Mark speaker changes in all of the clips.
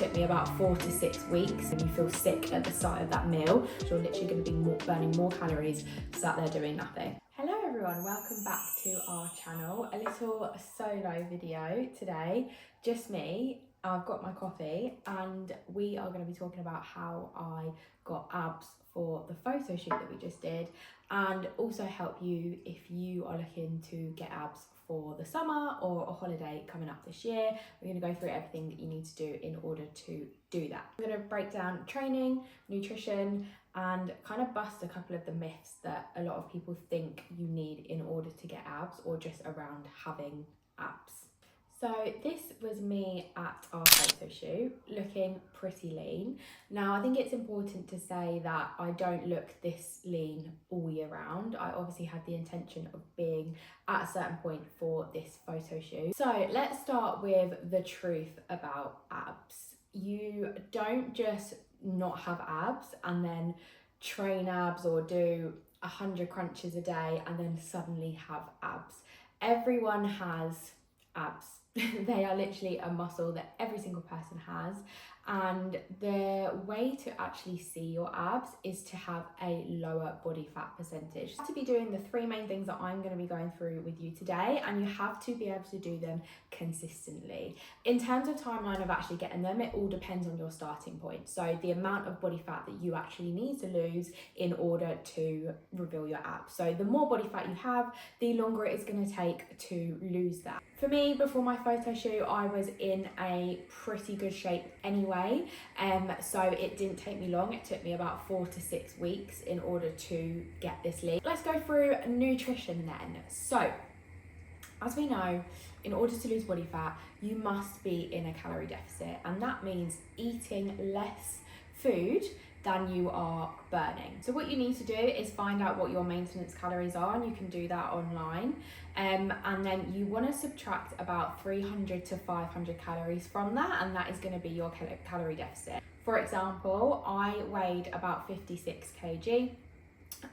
Speaker 1: took me about 4 to 6 weeks, and you feel sick at the start of that meal. You're literally going to be burning more calories sat there doing nothing. Hello everyone, welcome back to our channel. A little solo video today, just me. I've got my coffee and we are going to be talking about how I got abs for the photo shoot that we just did, and also help you if you are looking to get abs for the summer or a holiday coming up this year. We're going to go through everything that you need to do in order to do that. I'm going to break down training, nutrition, and kind of bust a couple of the myths that a lot of people think you need in order to get abs, or just around having abs. So this was me at our photo shoot, looking pretty lean. Now I think it's important to say that I don't look this lean all year round. I obviously had the intention of being at a certain point for this photo shoot. So let's start with the truth about abs. You don't just not have abs and then train abs or do 100 crunches a day and then suddenly have abs. Everyone has abs. They are literally a muscle that every single person has, and the way to actually see your abs is to have a lower body fat percentage. You have to be doing the 3 main things that I'm going to be going through with you today, and you have to be able to do them consistently. In terms of timeline of actually getting them, it all depends on your starting point. So the amount of body fat that you actually need to lose in order to reveal your abs. So the more body fat you have, the longer it is going to take to lose that. For me, before my photo shoot, I was in a pretty good shape anyway, so it didn't take me long. It took me about 4 to 6 weeks in order to get this lean. Let's go through nutrition then. So, as we know, in order to lose body fat, you must be in a calorie deficit, and that means eating less food than you are burning. So what you need to do is find out what your maintenance calories are, and you can do that online. And then you want to subtract about 300 to 500 calories from that, and that is going to be your calorie deficit. For example, I weighed about 56 kg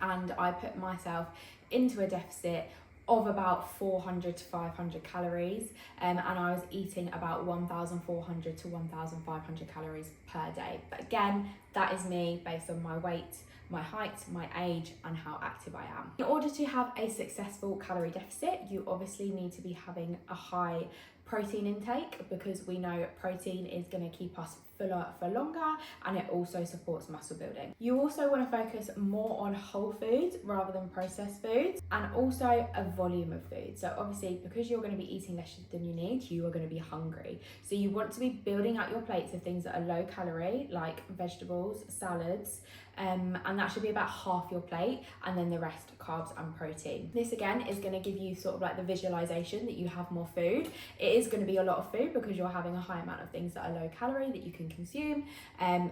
Speaker 1: and I put myself into a deficit of about 400 to 500 calories, and I was eating about 1,400 to 1,500 calories per day. But again, that is me based on my weight, my height, my age, and how active I am. In order to have a successful calorie deficit, you obviously need to be having a high protein intake, because we know protein is going to keep us fuller for longer, and it also supports muscle building. You also want to focus more on whole foods rather than processed foods, and also a volume of food. So obviously, because you're going to be eating less than you need, you are going to be hungry. So you want to be building out your plates of things that are low calorie, like vegetables, salads, and that should be about half your plate, and then the rest carbs and protein. This again is going to give you sort of like the visualization that you have more food. It is going to be a lot of food because you're having a high amount of things that are low calorie that you can consume,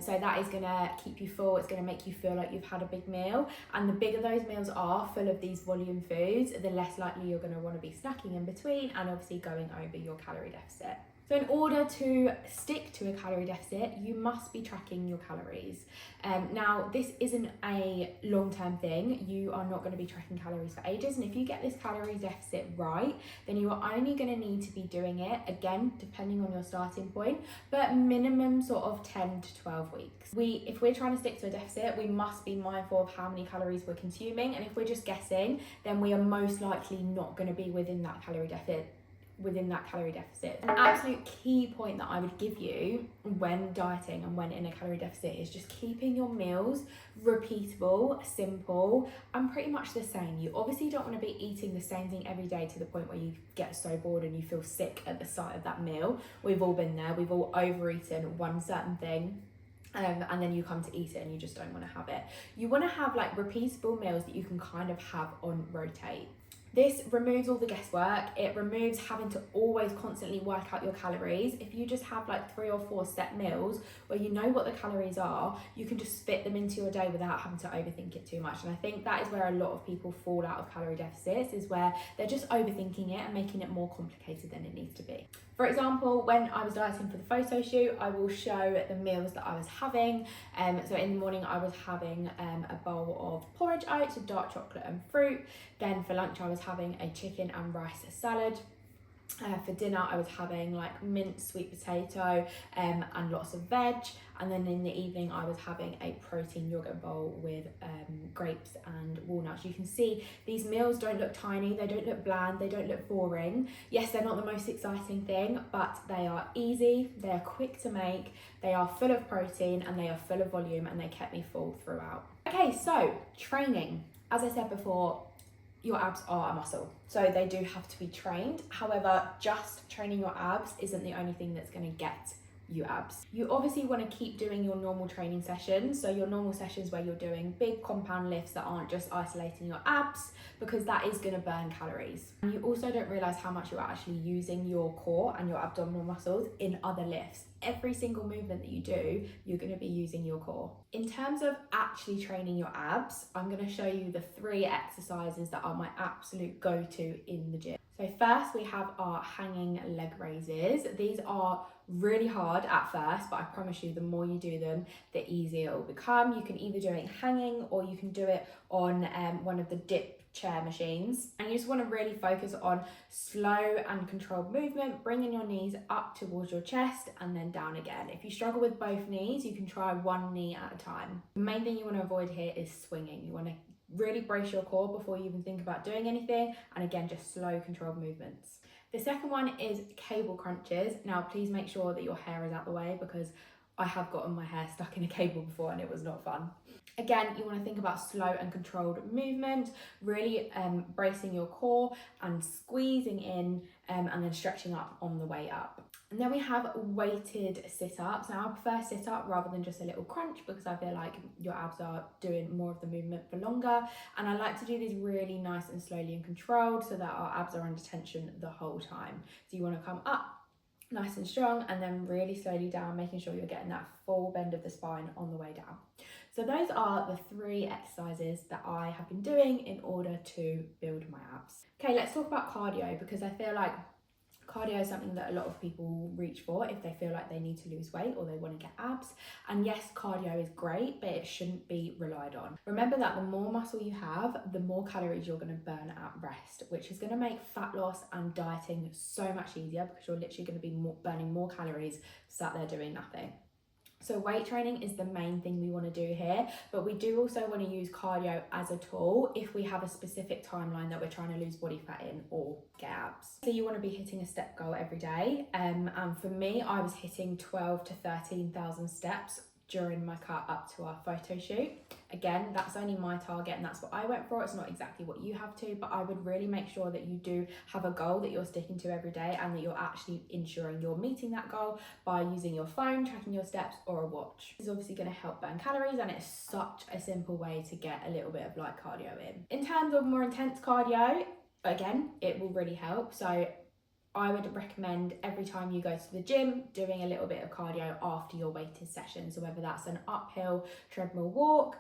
Speaker 1: so that is going to keep you full. It's going to make you feel like you've had a big meal, and the bigger those meals are full of these volume foods, the less likely you're going to want to be snacking in between and obviously going over your calorie deficit. So in order to stick to a calorie deficit, you must be tracking your calories. Now, this isn't a long-term thing. You are not going to be tracking calories for ages. And if you get this calorie deficit right, then you are only going to need to be doing it, again, depending on your starting point, but minimum sort of 10 to 12 weeks. If we're trying to stick to a deficit, we must be mindful of how many calories we're consuming. And if we're just guessing, then we are most likely not going to be within that calorie deficit. An absolute key point that I would give you when dieting and when in a calorie deficit is just keeping your meals repeatable, simple, and pretty much the same. You obviously don't want to be eating the same thing every day to the point where you get so bored and you feel sick at the start of that meal. We've all been there. We've all overeaten one certain thing. And then you come to eat it and you just don't want to have it. You want to have like repeatable meals that you can kind of have on rotate. This removes all the guesswork. It removes having to always constantly work out your calories. If you just have like 3 or 4 set meals where you know what the calories are, you can just fit them into your day without having to overthink it too much. And I think that is where a lot of people fall out of calorie deficits, is where they're just overthinking it and making it more complicated than it needs to be. For example, when I was dieting for the photo shoot, I will show the meals that I was having. So in the morning, I was having a bowl of porridge oats with dark chocolate and fruit. Then for lunch, I was having a chicken and rice salad. For dinner I was having like minced sweet potato and lots of veg, and then in the evening I was having a protein yogurt bowl with grapes and walnuts. You can see these meals don't look tiny, they don't look bland, they don't look boring. Yes, they're not the most exciting thing, but they are easy, they are quick to make, they are full of protein and they are full of volume, and they kept me full throughout. Okay, so training. As I said before, your abs are a muscle, so they do have to be trained. However, just training your abs isn't the only thing that's going to get you abs. You obviously want to keep doing your normal training sessions, so your normal sessions where you're doing big compound lifts that aren't just isolating your abs, because that is going to burn calories. And you also don't realize how much you're actually using your core and your abdominal muscles in other lifts. Every single movement that you do, you're going to be using your core. In terms of actually training your abs, I'm going to show you the 3 exercises that are my absolute go-to in the gym. So first we have our hanging leg raises. These are really hard at first, but I promise you the more you do them, the easier it will become. You can either do it hanging or you can do it on one of the dip chair machines, and you just want to really focus on slow and controlled movement, bringing your knees up towards your chest and then down again. If you struggle with both knees, you can try one knee at a time. The main thing you want to avoid here is swinging. You want to really brace your core before you even think about doing anything, and again, just slow controlled movements. The second one is cable crunches. Now please make sure that your hair is out the way, because I have gotten my hair stuck in a cable before and it was not fun. Again, you want to think about slow and controlled movement, really bracing your core and squeezing in and then stretching up on the way up. And then we have weighted sit-ups. Now I prefer sit-up rather than just a little crunch, because I feel like your abs are doing more of the movement for longer. And I like to do these really nice and slowly and controlled so that our abs are under tension the whole time. So you want to come up nice and strong and then really slowly down, making sure you're getting that full bend of the spine on the way down. So those are the 3 exercises that I have been doing in order to build my abs. Okay, let's talk about cardio, because I feel like cardio is something that a lot of people reach for if they feel like they need to lose weight or they want to get abs. And yes, cardio is great, but it shouldn't be relied on. Remember that the more muscle you have, the more calories you're going to burn at rest, which is going to make fat loss and dieting so much easier, because you're literally going to be burning more calories sat there doing nothing. So weight training is the main thing we want to do here, but we do also want to use cardio as a tool if we have a specific timeline that we're trying to lose body fat in or get abs. So you want to be hitting a step goal every day. And for me, I was hitting 12 to 13,000 steps during my cut up to our photo shoot. Again, that's only my target and that's what I went for. It's not exactly what you have to, but I would really make sure that you do have a goal that you're sticking to every day and that you're actually ensuring you're meeting that goal by using your phone, tracking your steps, or a watch. This is obviously going to help burn calories, and it's such a simple way to get a little bit of light cardio in. In terms of more intense cardio, again, it will really help. So I would recommend every time you go to the gym doing a little bit of cardio after your weighted session. So whether that's an uphill treadmill walk,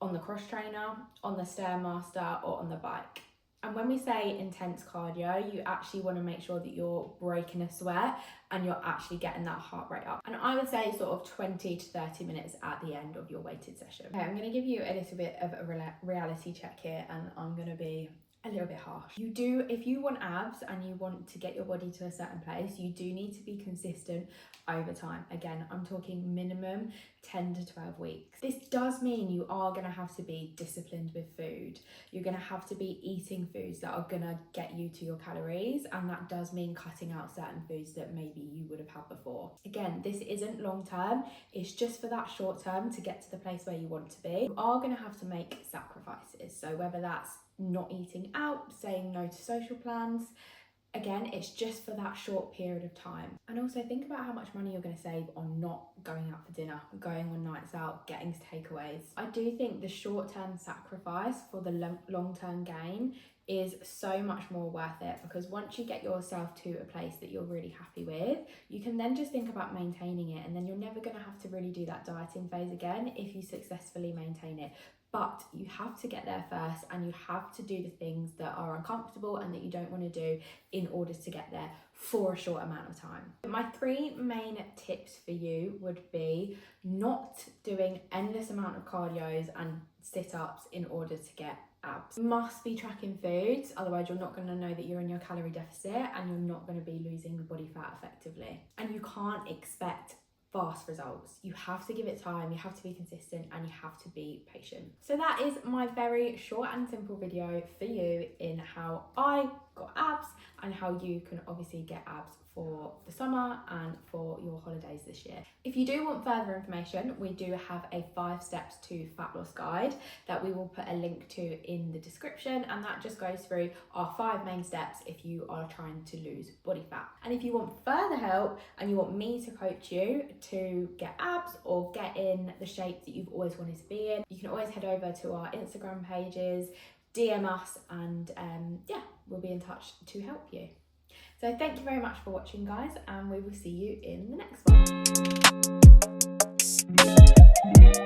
Speaker 1: on the cross trainer, on the Stairmaster, or on the bike. And when we say intense cardio, you actually want to make sure that you're breaking a sweat and you're actually getting that heart rate up. And I would say sort of 20 to 30 minutes at the end of your weighted session. Okay, I'm going to give you a little bit of a reality check here, and I'm going to be a little bit harsh. If you want abs and you want to get your body to a certain place, you do need to be consistent over time. Again, I'm talking minimum 10 to 12 weeks. This does mean you are going to have to be disciplined with food. You're going to have to be eating foods that are going to get you to your calories, and that does mean cutting out certain foods that maybe you would have had before. Again, this isn't long term, it's just for that short term to get to the place where you want to be. You are going to have to make sacrifices. So whether that's not eating out, saying no to social plans, again, it's just for that short period of time. And also think about how much money you're going to save on not going out for dinner, going on nights out, getting takeaways. I do think the short-term sacrifice for the long-term gain is so much more worth it, because once you get yourself to a place that you're really happy with, you can then just think about maintaining it, and then you're never going to have to really do that dieting phase again if you successfully maintain it. But you have to get there first, and you have to do the things that are uncomfortable and that you don't want to do in order to get there for a short amount of time. My 3 main tips for you would be not doing endless amount of cardios and sit-ups in order to get abs. You must be tracking foods, otherwise you're not going to know that you're in your calorie deficit and you're not going to be losing body fat effectively. And you can't expect fast results. You have to give it time, you have to be consistent, and you have to be patient. So that is my very short and simple video for you in how I got abs and how you can obviously get abs for the summer and for your holidays this year. If you do want further information, we do have a 5 steps to fat loss guide that we will put a link to in the description, and that just goes through our 5 main steps if you are trying to lose body fat. And if you want further help and you want me to coach you to get abs or get in the shape that you've always wanted to be in, you can always head over to our Instagram pages, DM us, and yeah, we'll be in touch to help you. So thank you very much for watching, guys, and we will see you in the next one.